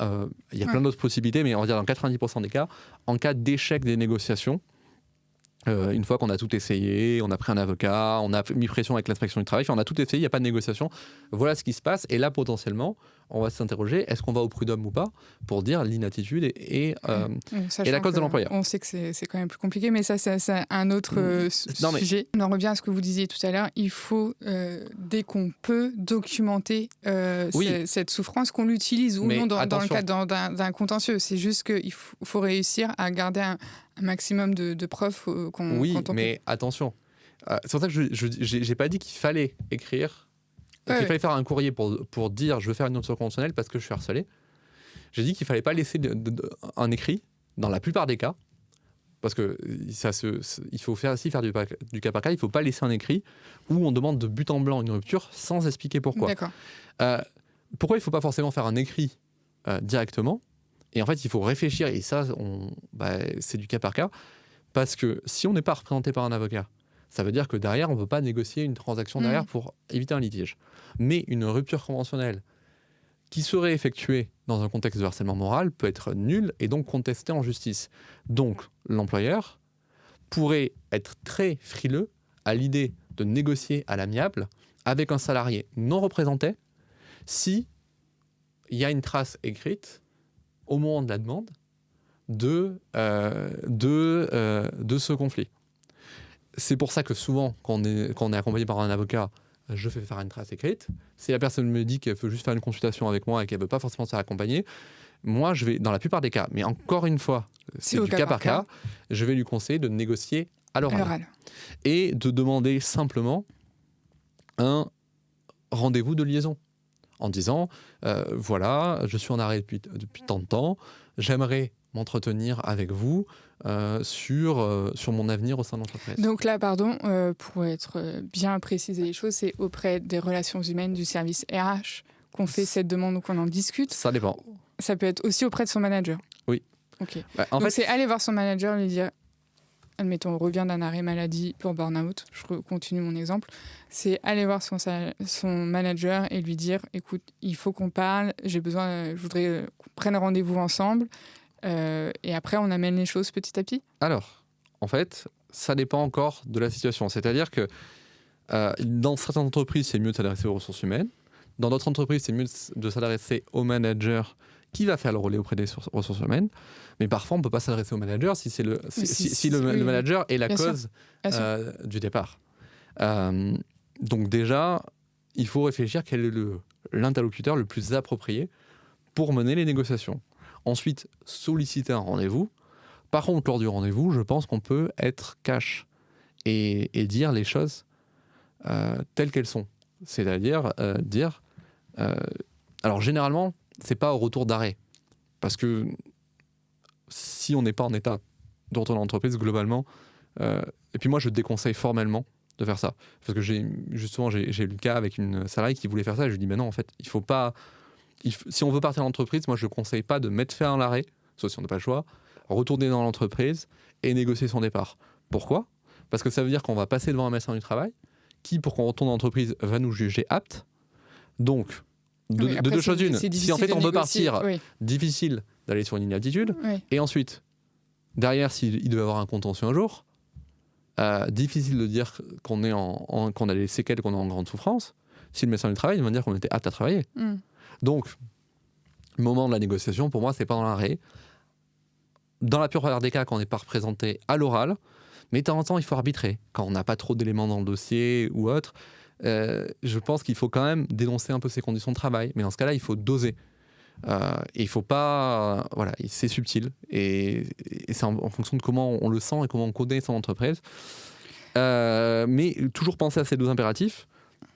Il y a plein d'autres possibilités, mais on va dire dans 90% des cas, en cas d'échec des négociations, une fois qu'on a tout essayé, on a pris un avocat, on a mis pression avec l'inspection du travail, on a tout essayé, il n'y a pas de négociation, voilà ce qui se passe. Et là, potentiellement, on va s'interroger, est-ce qu'on va au prud'homme ou pas, pour dire l'inaptitude et la cause de l'employeur. On sait que c'est quand même plus compliqué, mais ça c'est un autre sujet. On en revient à ce que vous disiez tout à l'heure, il faut, dès qu'on peut, documenter cette souffrance, qu'on l'utilise ou non dans le cadre d'un contentieux. C'est juste qu'il faut réussir à garder un maximum de preuves qu'on mais attention. C'est pour ça que je n'ai pas dit qu'il fallait écrire, qu'il fallait faire un courrier pour dire je veux faire une rupture conventionnelle parce que je suis harcelé. J'ai dit qu'il ne fallait pas laisser un écrit, dans la plupart des cas, parce que il faut faire du cas par cas, il ne faut pas laisser un écrit où on demande de but en blanc une rupture sans expliquer pourquoi. D'accord. Pourquoi il ne faut pas forcément faire un écrit directement? Et en fait, il faut réfléchir, et ça, c'est du cas par cas, parce que si on n'est pas représenté par un avocat, ça veut dire que derrière, on ne peut pas négocier une transaction derrière pour éviter un litige. Mais une rupture conventionnelle qui serait effectuée dans un contexte de harcèlement moral peut être nulle et donc contestée en justice. Donc, l'employeur pourrait être très frileux à l'idée de négocier à l'amiable avec un salarié non représenté si il y a une trace écrite au moment de la demande de ce conflit. C'est pour ça que souvent, quand on est accompagné par un avocat, je fais faire une trace écrite. Si la personne me dit qu'elle veut juste faire une consultation avec moi et qu'elle ne veut pas forcément se faire accompagner, moi, je vais, dans la plupart des cas, mais encore une fois, c'est du cas par cas, je vais lui conseiller de négocier à l'oral. Et de demander simplement un rendez-vous de liaison. En disant, voilà, je suis en arrêt depuis tant de temps, j'aimerais m'entretenir avec vous sur mon avenir au sein de l'entreprise. Donc là, pour être bien préciser les choses, c'est auprès des relations humaines du service RH qu'on fait cette demande ou qu'on en discute? Ça dépend. Ça peut être aussi auprès de son manager? Oui. Ok. Donc c'est aller voir son manager et lui dire admettons, on revient d'un arrêt maladie pour burn-out, continue mon exemple, c'est aller voir son manager et lui dire, écoute, il faut qu'on parle, je voudrais qu'on prenne rendez-vous ensemble, et après on amène les choses petit à petit. Alors, en fait, ça dépend encore de la situation. C'est-à-dire que dans certaines entreprises, c'est mieux de s'adresser aux ressources humaines. Dans d'autres entreprises, c'est mieux de s'adresser au manager qui va faire le relais auprès des ressources humaines. Mais parfois, on ne peut pas s'adresser au manager si le manager est la cause du départ. Donc déjà, il faut réfléchir quel est l'interlocuteur le plus approprié pour mener les négociations. Ensuite, solliciter un rendez-vous. Par contre, lors du rendez-vous, je pense qu'on peut être cash et dire les choses telles qu'elles sont. C'est-à-dire dire... alors généralement, c'est pas au retour d'arrêt. Parce que si on n'est pas en état de retourner en entreprise, globalement... et puis moi, je déconseille formellement de faire ça. Parce que j'ai eu le cas avec une salariée qui voulait faire ça, et je lui dis, mais non, en fait, il faut pas... si on veut partir de l'entreprise, moi, je ne conseille pas de mettre fin à l'arrêt, sauf si on n'a pas le choix, retourner dans l'entreprise et négocier son départ. Pourquoi ? Parce que ça veut dire qu'on va passer devant un médecin du travail qui, pour qu'on retourne dans l'entreprise, va nous juger apte. Donc, de deux choses une. Si en fait on veut partir, difficile d'aller sur une inaptitude. Oui. Et ensuite, derrière, s'il devait avoir un contentieux un jour, difficile de dire qu'on a des séquelles, qu'on est en grande souffrance. Si le médecin du travail, il va dire qu'on était apte à travailler. Donc, le moment de la négociation, pour moi, c'est pas dans l'arrêt. Dans la plupart des cas, quand on n'est pas représenté à l'oral, mais de temps en temps, il faut arbitrer. Quand on n'a pas trop d'éléments dans le dossier ou autre, je pense qu'il faut quand même dénoncer un peu ses conditions de travail. Mais dans ce cas-là, il faut doser. Et il faut pas... voilà, c'est subtil. Et c'est en fonction de comment on le sent et comment on connaît son entreprise. Mais toujours penser à ces deux impératifs.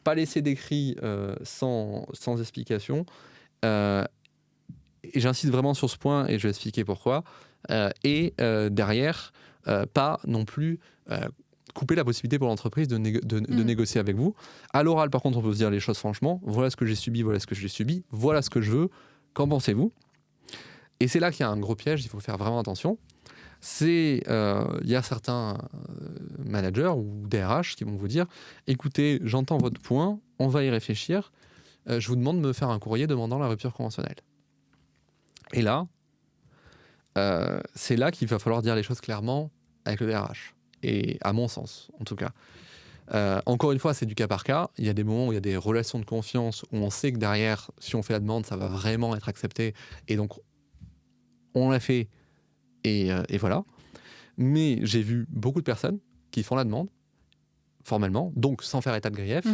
Pas laisser d'écrit sans explication. Et j'insiste vraiment sur ce point et je vais expliquer pourquoi. Derrière, pas non plus couper la possibilité pour l'entreprise de négocier avec vous. À l'oral, par contre, on peut se dire les choses franchement. Voilà ce que j'ai subi, voilà ce que j'ai subi, voilà ce que je veux. Qu'en pensez-vous ? Et c'est là qu'il y a un gros piège, il faut faire vraiment attention. Il y a certains managers ou DRH qui vont vous dire « Écoutez, j'entends votre point, on va y réfléchir. Je vous demande de me faire un courrier demandant la rupture conventionnelle. » Et là, c'est là qu'il va falloir dire les choses clairement avec le DRH. Et à mon sens, en tout cas. Encore une fois, c'est du cas par cas. Il y a des moments où il y a des relations de confiance, où on sait que derrière, si on fait la demande, ça va vraiment être accepté. Et donc, on l'a fait, et voilà. Mais j'ai vu beaucoup de personnes qui font la demande, formellement, donc sans faire état de grief,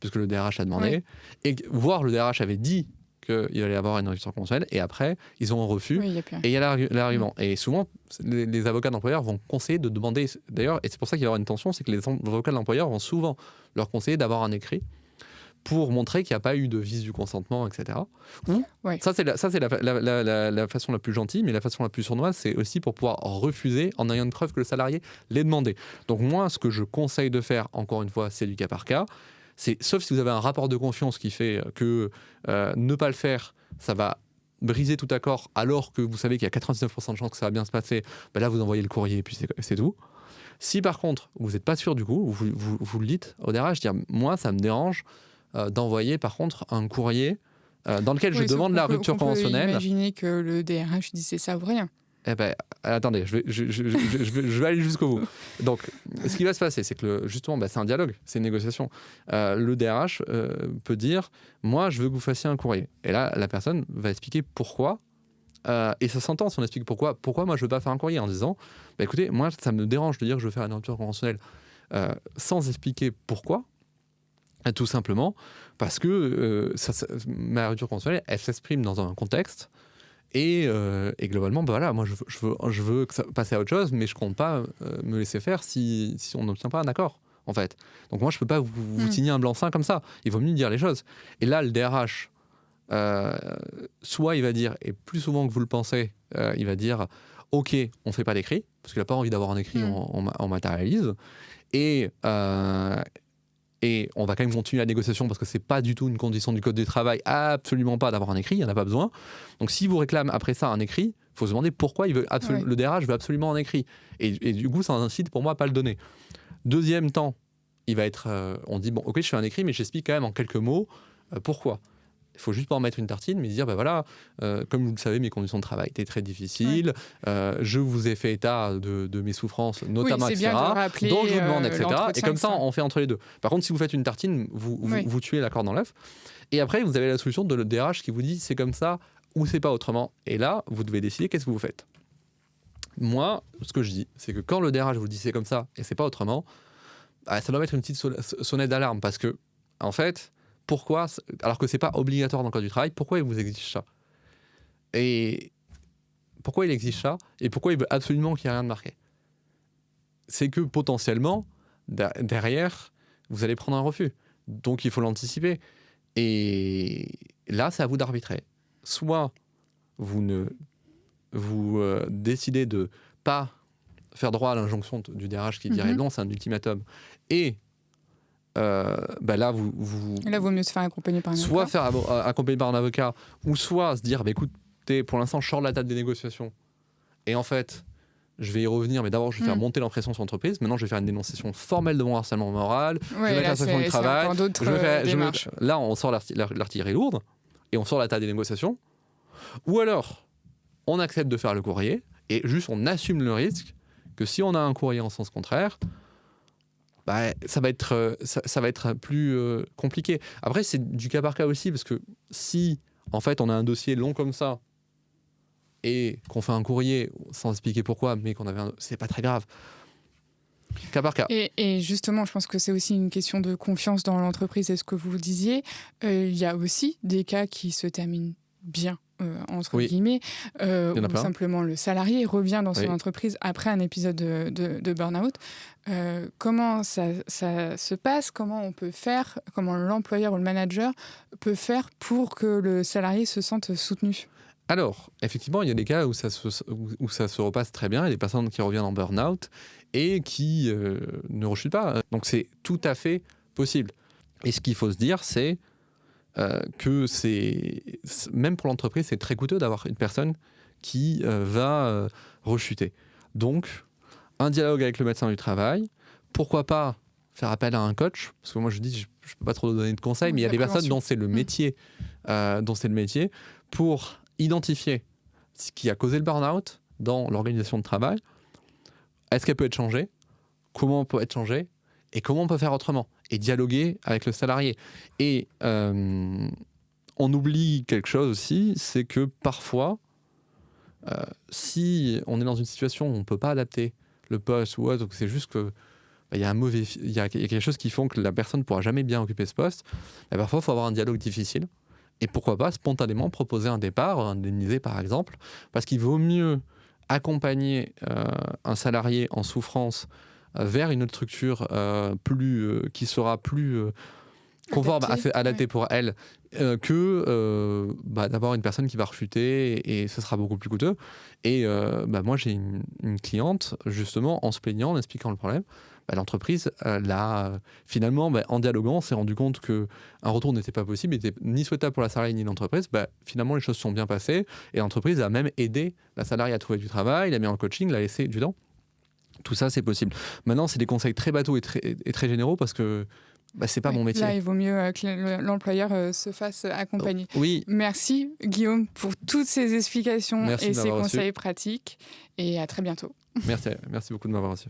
puisque le DRH a demandé, et voire le DRH avait dit qu'il allait avoir une rupture conventionnelle, et après, ils ont un refus, et il y a l'argument. Et souvent, les avocats d'employeurs vont conseiller de demander, d'ailleurs, et c'est pour ça qu'il va y avoir une tension, c'est que les avocats d'employeurs vont souvent leur conseiller d'avoir un écrit pour montrer qu'il n'y a pas eu de vice du consentement, etc. Ça, c'est la façon la plus gentille, mais la façon la plus sournoise, c'est aussi pour pouvoir refuser en ayant une preuve que le salarié l'ait demandé. Donc moi, ce que je conseille de faire, encore une fois, c'est du cas par cas. Sauf si vous avez un rapport de confiance qui fait que ne pas le faire, ça va briser tout accord, alors que vous savez qu'il y a 99% de chances que ça va bien se passer, ben là vous envoyez le courrier et puis c'est tout. Si par contre vous n'êtes pas sûr du coup, vous le dites au DRH, dire moi ça me dérange d'envoyer par contre un courrier dans lequel je demande la rupture conventionnelle. On peut imaginer que le DRH dit c'est ça ou rien. Eh ben, attendez, je vais aller jusqu'au bout. Donc, ce qui va se passer, c'est que justement, c'est un dialogue, c'est une négociation. Le DRH peut dire, moi, je veux que vous fassiez un courrier. Et là, la personne va expliquer pourquoi. Et ça s'entend si on explique pourquoi. Pourquoi moi, je ne veux pas faire un courrier en disant, écoutez, moi, ça me dérange de dire que je veux faire une rupture conventionnelle sans expliquer pourquoi. Tout simplement parce que ma rupture conventionnelle, elle s'exprime dans un contexte. Et globalement, voilà, moi je veux passer à autre chose, mais je compte pas me laisser faire si on n'obtient pas un accord, en fait. Donc moi, je peux pas vous signer un blanc-seing comme ça. Il vaut mieux dire les choses. Et là, le DRH, soit il va dire, et plus souvent que vous le pensez, il va dire, OK, on fait pas d'écrit, parce qu'il a pas envie d'avoir un écrit, on matérialise. Et et on va quand même continuer la négociation parce que c'est pas du tout une condition du code du travail, absolument pas d'avoir un écrit, il n'y en a pas besoin. Donc si vous réclame après ça un écrit, il faut se demander pourquoi le DRH veut absolument un écrit. Et du coup, ça incite pour moi à pas le donner. Deuxième temps, il va être, on dit, bon, ok, je fais un écrit, mais j'explique quand même en quelques mots pourquoi. Il faut juste pas en mettre une tartine, mais dire, voilà, comme vous le savez, mes conditions de travail étaient très difficiles, je vous ai fait état de mes souffrances, notamment, etc., donc je vous demande, etc. Et comme ça, on fait entre les deux. Par contre, si vous faites une tartine, vous tuez l'accord dans l'œuf. Et après, vous avez la solution de le DRH qui vous dit, c'est comme ça ou c'est pas autrement. Et là, vous devez décider qu'est-ce que vous faites. Moi, ce que je dis, c'est que quand le DRH vous dit c'est comme ça et c'est pas autrement, ça doit mettre une petite sonnette d'alarme parce que, en fait, pourquoi, alors que c'est pas obligatoire dans le code du travail, pourquoi il vous exige ça ? Et pourquoi il exige ça ? Et pourquoi il veut absolument qu'il n'y ait rien de marqué ? C'est que potentiellement, derrière, vous allez prendre un refus. Donc il faut l'anticiper. Et là, c'est à vous d'arbitrer. Soit vous décidez de pas faire droit à l'injonction du DRH qui dirait non, c'est un ultimatum. Et là, là, vaut mieux se faire accompagner par un avocat. Soit faire accompagner par un avocat, ou soit se dire, écoutez, pour l'instant, je sors de la table des négociations. Et en fait, je vais y revenir, mais d'abord, je vais faire monter l'impression sur l'entreprise. Maintenant, je vais faire une dénonciation formelle de mon harcèlement moral. Je vais mettre l'inspection du travail. Là, on sort l'artillerie lourde et on sort la table des négociations. Ou alors, on accepte de faire le courrier et juste on assume le risque que si on a un courrier en sens contraire, ça va être plus compliqué. Après, c'est du cas par cas aussi, parce que si, en fait, on a un dossier long comme ça et qu'on fait un courrier sans expliquer pourquoi, mais c'est pas très grave. Cas par cas. Et justement, je pense que c'est aussi une question de confiance dans l'entreprise. Et ce que vous disiez, il y a aussi des cas qui se terminent bien. Entre guillemets, où simplement le salarié revient dans son entreprise après un épisode de burn-out. Comment ça se passe ? Comment on peut faire ? Comment l'employeur ou le manager peut faire pour que le salarié se sente soutenu ? Alors, effectivement, il y a des cas où ça se repasse très bien. Il y a des personnes qui reviennent en burn-out et qui ne rechutent pas. Donc, c'est tout à fait possible. Et ce qu'il faut se dire, c'est que même pour l'entreprise, c'est très coûteux d'avoir une personne qui va rechuter. Donc, un dialogue avec le médecin du travail, pourquoi pas faire appel à un coach, parce que moi je dis, je peux pas trop donner de conseils, mais il y a des personnes dont c'est le métier, pour identifier ce qui a causé le burn-out dans l'organisation de travail. Est-ce qu'elle peut être changée ? Comment elle peut être changée ? Et comment on peut faire autrement ? Et dialoguer avec le salarié. Et on oublie quelque chose aussi, c'est que parfois, si on est dans une situation où on ne peut pas adapter le poste ou autre, donc c'est juste que il y a quelque chose qui fait que la personne ne pourra jamais bien occuper ce poste, parfois il faut avoir un dialogue difficile. Et pourquoi pas spontanément proposer un départ, indemniser par exemple, parce qu'il vaut mieux accompagner un salarié en souffrance vers une autre structure qui sera plus conforme, adaptée pour elle, que d'avoir une personne qui va rechuter et ce sera beaucoup plus coûteux. Et moi, j'ai une cliente, justement, en se plaignant, en expliquant le problème, l'entreprise, finalement, en dialoguant, s'est rendu compte qu'un retour n'était pas possible, n'était ni souhaitable pour la salariée ni l'entreprise. Finalement, les choses se sont bien passées et l'entreprise a même aidé la salariée à trouver du travail, l'a mis en coaching, l'a laissé du temps. Tout ça, c'est possible. Maintenant, c'est des conseils très bateaux et très généraux parce que c'est pas mon métier. Là, il vaut mieux que l'employeur se fasse accompagner. Oui. Merci, Guillaume, pour toutes ces explications et ces conseils pratiques. Et à très bientôt. Merci beaucoup de m'avoir reçu.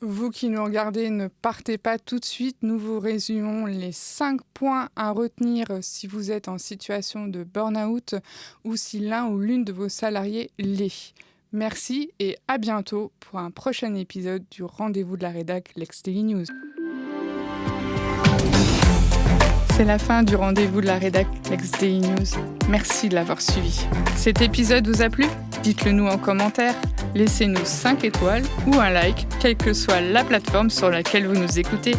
Vous qui nous regardez, ne partez pas tout de suite. Nous vous résumons les 5 points à retenir si vous êtes en situation de burn-out ou si l'un ou l'une de vos salariés l'est. Merci et à bientôt pour un prochain épisode du Rendez-vous de la Rédac Lex Daily News. C'est la fin du Rendez-vous de la Rédac Lex Daily News. Merci de l'avoir suivi. Cet épisode vous a plu ? Dites-le nous en commentaire. Laissez-nous 5 étoiles ou un like, quelle que soit la plateforme sur laquelle vous nous écoutez.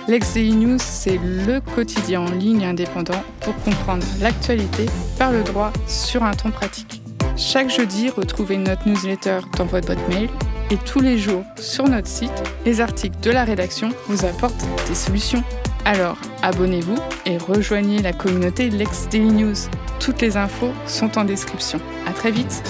Lex Daily News, c'est le quotidien en ligne indépendant pour comprendre l'actualité par le droit sur un ton pratique. Chaque jeudi, retrouvez notre newsletter dans votre boîte mail et tous les jours sur notre site, les articles de la rédaction vous apportent des solutions. Alors, abonnez-vous et rejoignez la communauté Lex Daily News. Toutes les infos sont en description. À très vite!